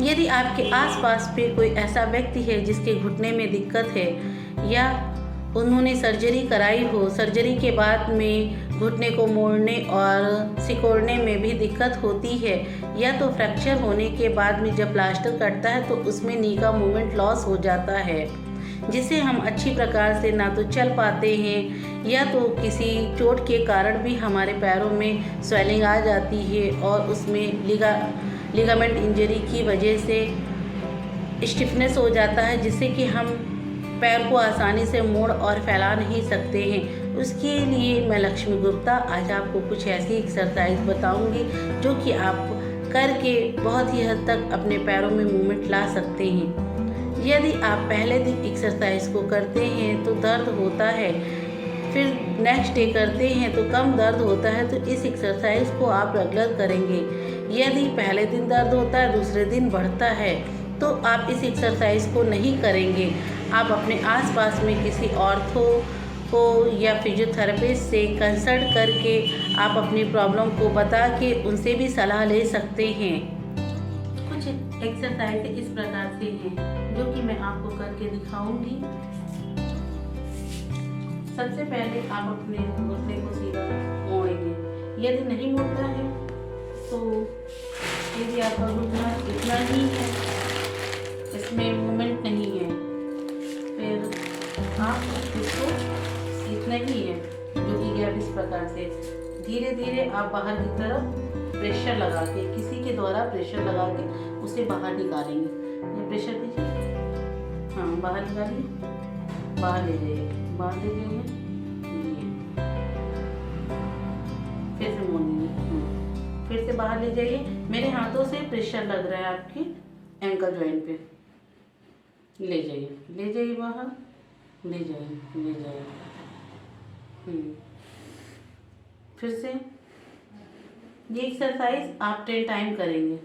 यदि आपके आसपास पे कोई ऐसा व्यक्ति है जिसके घुटने में दिक्कत है या उन्होंने सर्जरी कराई हो, सर्जरी के बाद में घुटने को मोड़ने और सिकोड़ने में भी दिक्कत होती है, या तो फ्रैक्चर होने के बाद में जब प्लास्टर कटता है तो उसमें नी का मूवमेंट लॉस हो जाता है, जिससे हम अच्छी प्रकार से ना तो चल पाते हैं या तो किसी चोट के कारण भी हमारे पैरों में स्वेलिंग आ जाती है और उसमें लिगामेंट इंजरी की वजह से स्टिफनेस हो जाता है, जिससे कि हम पैर को आसानी से मोड़ और फैला नहीं सकते हैं। उसके लिए मैं लक्ष्मी गुप्ता आज आपको कुछ ऐसी एक्सरसाइज बताऊंगी जो कि आप करके बहुत ही हद तक अपने पैरों में मूवमेंट ला सकते हैं। यदि आप पहले दिन एक्सरसाइज को करते हैं तो दर्द होता है, फिर नेक्स्ट डे करते हैं तो कम दर्द होता है, तो इस एक्सरसाइज को आप रेगुलर करेंगे। यदि पहले दिन दर्द होता है, दूसरे दिन बढ़ता है, तो आप इस एक्सरसाइज को नहीं करेंगे। आप अपने आसपास में किसी ऑर्थो को या फिजियोथेरेपिस्ट से कंसल्ट करके आप अपनी प्रॉब्लम को बता के उनसे भी सलाह ले सकते हैं। कुछ एक्सरसाइज इस प्रकार से हैं जो कि मैं आपको करके दिखाऊंगी। सबसे पहले आप अपने घुटने को सीधा मोड़ेंगे। यदि नहीं मोड़ता है तो यदि आपका घुटना इतना ही है, इसमें मूवमेंट नहीं है, फिर आप इसको इतना ही है जो कि गैप इस प्रकार से धीरे धीरे आप बाहर की तरफ प्रेशर लगा के, किसी के द्वारा प्रेशर लगा के उसे बाहर निकालेंगे। ये प्रेशर दीजिए, हाँ बाहर निकालिए, बाहर ले जाइए, बाहर ले जाइए, फिर से मोड़िए, फिर से बाहर ले जाइए। मेरे हाथों से प्रेशर लग रहा है आपकी एंकल जॉइंट पे, ले जाइए, ले जाइए बाहर, ले जाइए, ले जाइए। फिर से ये एक्सरसाइज आप 10 टाइम करेंगे।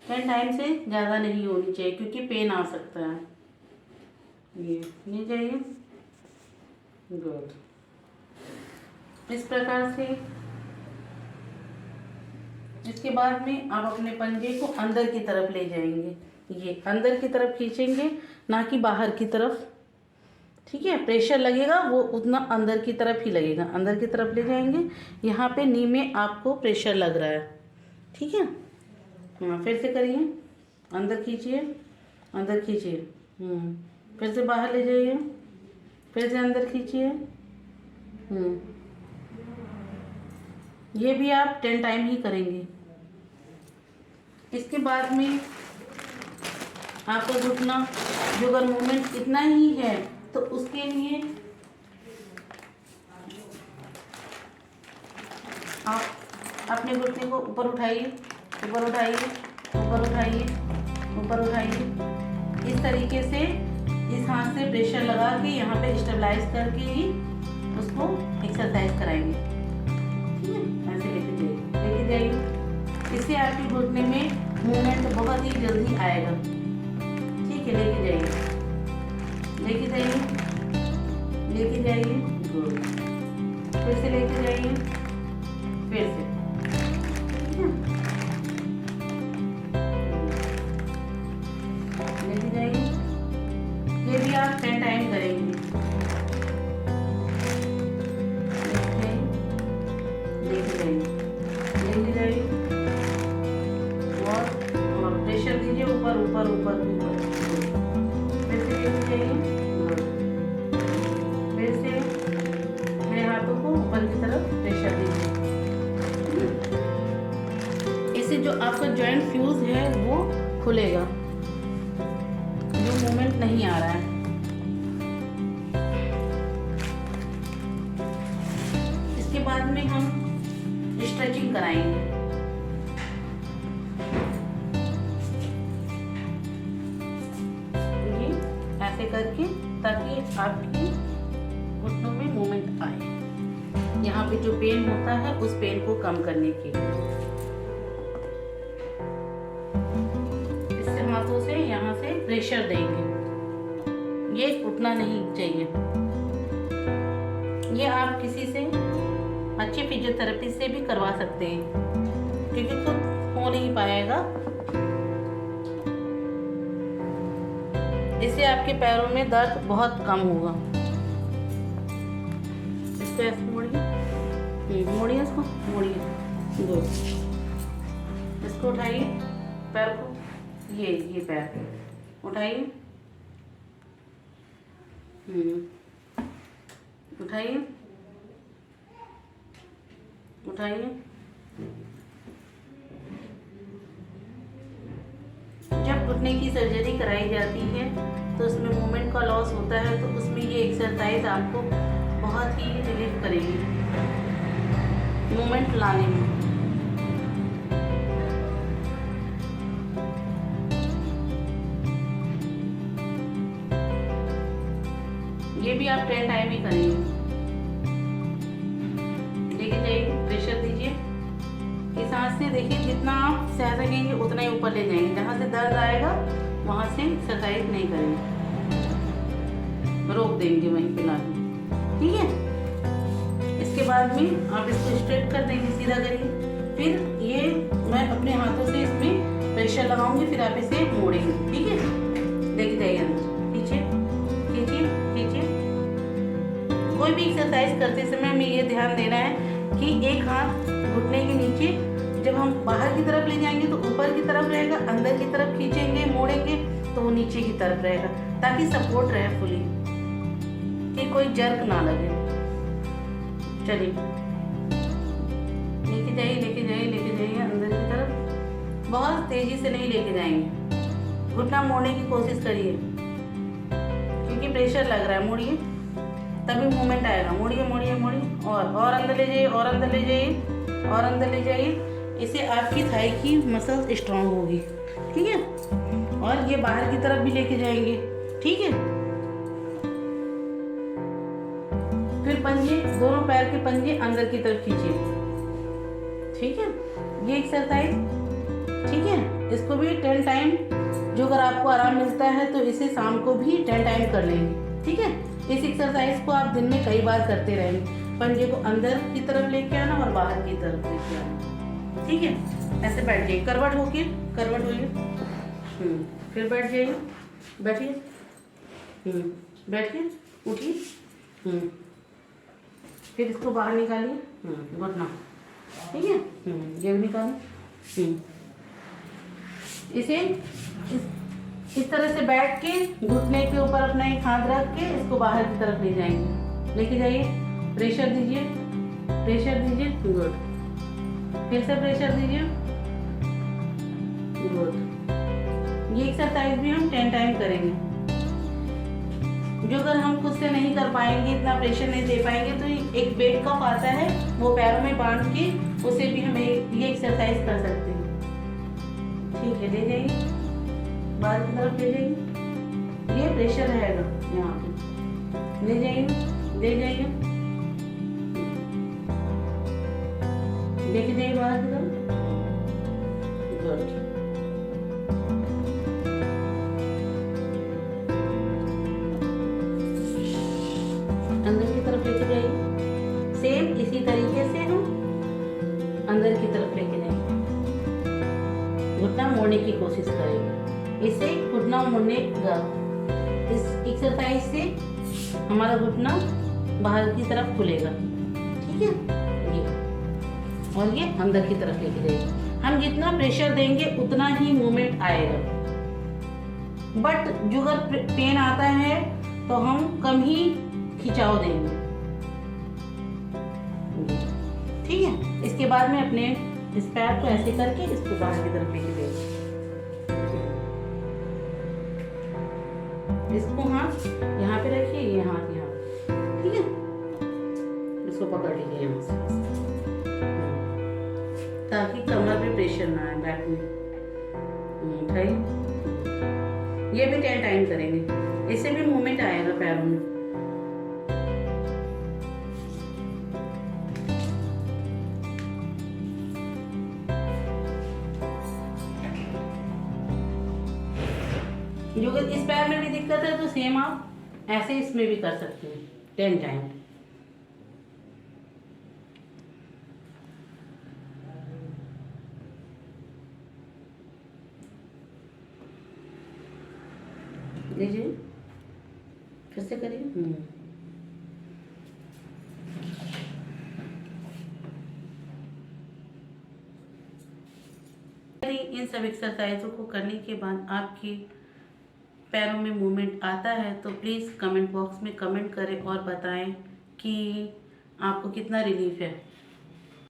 10 टाइम से ज़्यादा नहीं होनी चाहिए क्योंकि पेन आ सकता है। ये ले जाइए, गुड। इस प्रकार से इसके बाद में आप अपने पंजे को अंदर की तरफ ले जाएंगे। ये अंदर की तरफ खींचेंगे, ना कि बाहर की तरफ, ठीक है। प्रेशर लगेगा वो उतना अंदर की तरफ ही लगेगा, अंदर की तरफ ले जाएंगे। यहाँ पे नी में आपको प्रेशर लग रहा है, ठीक है। हाँ फिर से करिए, अंदर खींचिए, अंदर खींचिए, फिर से बाहर ले जाइए, फिर से अंदर खींचिए। ये भी आप 10 टाइम ही करेंगे। इसके बाद में आपको घुटना जो अगर मूवमेंट इतना ही है तो उसके लिए आप अपने घुटने को ऊपर उठाइए, ऊपर उठाइए, ऊपर उठाइए, ऊपर उठाइए। इस तरीके से इस हाथ से प्रेशर लगा के यहाँ पे स्टेबलाइज करके ही उसको एक्सरसाइज कराएंगे, ठीक है। ऐसे लेके जाइए, लेके जाइए। इससे आपके घुटने में मूवमेंट बहुत ही जल्दी आएगा, ठीक है। लेके जाइए, लेके जाइए, लेके जाइए, गुड। फिर से लेके जाइए, फिर से, लेके जाइए। ये भी आप 10 टाइम करेंगे। लेके जाइए, लेके जाइए, और प्रेशर दीजिए ऊपर ऊपर ऊपर ऊपर। फिर से लेके जाइए, फिर से मेरे हाथों को ऊपर की तरफ प्रेशर दीजिए। इससे जो आपका जॉइंट फ्यूज है वो खुलेगा, जो मूवमेंट नहीं आ रहा है। इसके बाद में हम स्ट्रेचिंग कराएंगे। ये ऐसे करके, ताकि आपकी घुटनों में मूवमेंट आए। यहाँ पे जो पेन होता है उस पेन को कम करने के लिए इससे हाथों से यहाँ से प्रेशर देंगे। ये उठना नहीं चाहिए। ये आप किसी से अच्छे फिजियोथेरेपिस्ट से भी करवा सकते हैं। क्योंकि खुद हो नहीं पाएगा। इससे आपके पैरों में दर्द बहुत कम होगा। इसको ऐसे मोड़िए, मोड़िए, इसको मोड़िए, दो, इसको उठाइए, पैर को, ये पैर उठाइए, उठाइए, उठाइए। जब घुटने की सर्जरी कराई जाती है तो उसमें मूवमेंट का लॉस होता है, तो उसमें ये एक्सरसाइज आपको बहुत ही रिलीफ करेगी मूवमेंट लाने में। ये भी आप 10 टाइम ही करेंगे। लेके जाइए, प्रेशर दीजिए। इस हाथ से देखिए जितना आप सह सकेंगे उतना ही ऊपर ले जाएंगे। जहाँ से दर्द आएगा वहाँ से एक्सरसाइज नहीं करेंगे, रोक देंगे वहीं पे लाके, ठीक है। इसके बाद में आप इसको स्ट्रेट कर देंगे, सीधा करिए। फिर ये मैं अपने हाथों से इसमें प्रेशर लगाऊंगी, फिर आप इसे मोड़ेंगे, ठीक है। लेके जाइए अंदर, खींचिए, खींचिए, खींचिए। कोई भी एक्सरसाइज करते समय हमें ये ध्यान देना है कि एक हाथ घुटने के नीचे, जब हम बाहर की तरफ ले जाएंगे तो ऊपर की तरफ रहेगा, अंदर की तरफ खींचेंगे, मोड़ेंगे तो वो नीचे की तरफ रहेगा, ताकि सपोर्ट रहे फुली, कि कोई जर्क ना लगे। चलिए, लेके जाइए, लेके जाइए, लेके जाइए अंदर की तरफ। बहुत तेजी से नहीं लेके जाएंगे, घुटना मोड़ने की कोशिश करिए, क्योंकि प्रेशर लग रहा है। मोड़िए, तभी मूवमेंट आएगा। मोड़िए, मोड़िए, मोड़िए, और अंदर ले जाइए, और अंदर ले जाइए, और अंदर ले जाइए। इससे आपकी थाई की मसल्स स्ट्रांग होगी, ठीक है। और ये बाहर की तरफ भी लेके जाएंगे, ठीक है। फिर पंजे, दोनों पैर के पंजे अंदर की तरफ खींचिए, ठीक है। ये एक्सरसाइज, ठीक है। इसको भी 10 टाइम, जो अगर आपको आराम मिलता है तो इसे शाम को भी 10 टाइम कर लेंगे, ठीक है। इस एक्सरसाइज को आप दिन में कई बार करते रहेंगे। पंजे को अंदर की तरफ लेके आना और बाहर की तरफ लेके आना, ठीक है। ऐसे बैठ जाइए, करवट होके, करवट होइए, फिर बैठ जाइए, बैठिए, बैठिए, उठिए, फिर इसको बाहर निकालिए, घुटना, ठीक है। ये भी निकालिए। इसे इस तरह से बैठ के घुटने के ऊपर अपना एक हाथ रख के इसको बाहर की तरफ ले जाएंगे। लेके जाइए, प्रेशर दीजिए, प्रेशर दीजिए, गुड। फिर से प्रेशर दीजिए, गुड। ये एक्सरसाइज भी हम 10 टाइम करेंगे। जो अगर हम खुद से नहीं कर पाएंगे, इतना प्रेशर नहीं दे पाएंगे, तो एक बेड कप आता है, वो पैरों में बांध के उसे भी हम ये एक्सरसाइज कर सकते हैं, ठीक है। ले जाइए, बाहर की तरफ ले जाइए। ये प्रेशर रहेगा यहाँ पे, ले जाइए, ले जाइए, लेके जाइए बाहर की तरफ, गुड। अंदर की तरफ लेके जाइए। सेम इसी तरीके से हम अंदर की तरफ लेके जाएंगे, घुटना मोड़ने की कोशिश करेंगे। इससे घुटना मोड़ने का, इस एक्सरसाइज से हमारा घुटना बाहर की तरफ खुलेगा, ठीक है। ये और ये अंदर की तरफ लेके जाइए। हम जितना प्रेशर देंगे उतना ही मूवमेंट आएगा, बट जो अगर पेन आता है तो हम कम ही खिंचाव देंगे, ठीक है। इसके बाद में अपने इस पैर को ऐसे करके इसको बाहर की तरफ लेके जाइए। इसको हाथ यहाँ पे रखिए, ये हाथ यहाँ, ठीक है। इसको पकड़ लीजिए यहाँ से, ताकि कमर पे प्रेशर ना आए, बैक में। उठाइए। ये भी 10 टाइम करेंगे, इससे भी मूवमेंट आएगा पैरों में। जो इस पैर में भी दिक्कत है तो सेम आप ऐसे इसमें भी कर सकते हैं 10 टाइम। लीजिए, फिर से करिए। यदि इन सब एक्सरसाइजों को करने के बाद आपके पैरों में मूवमेंट आता है तो प्लीज़ कमेंट बॉक्स में कमेंट करें और बताएं कि आपको कितना रिलीफ है।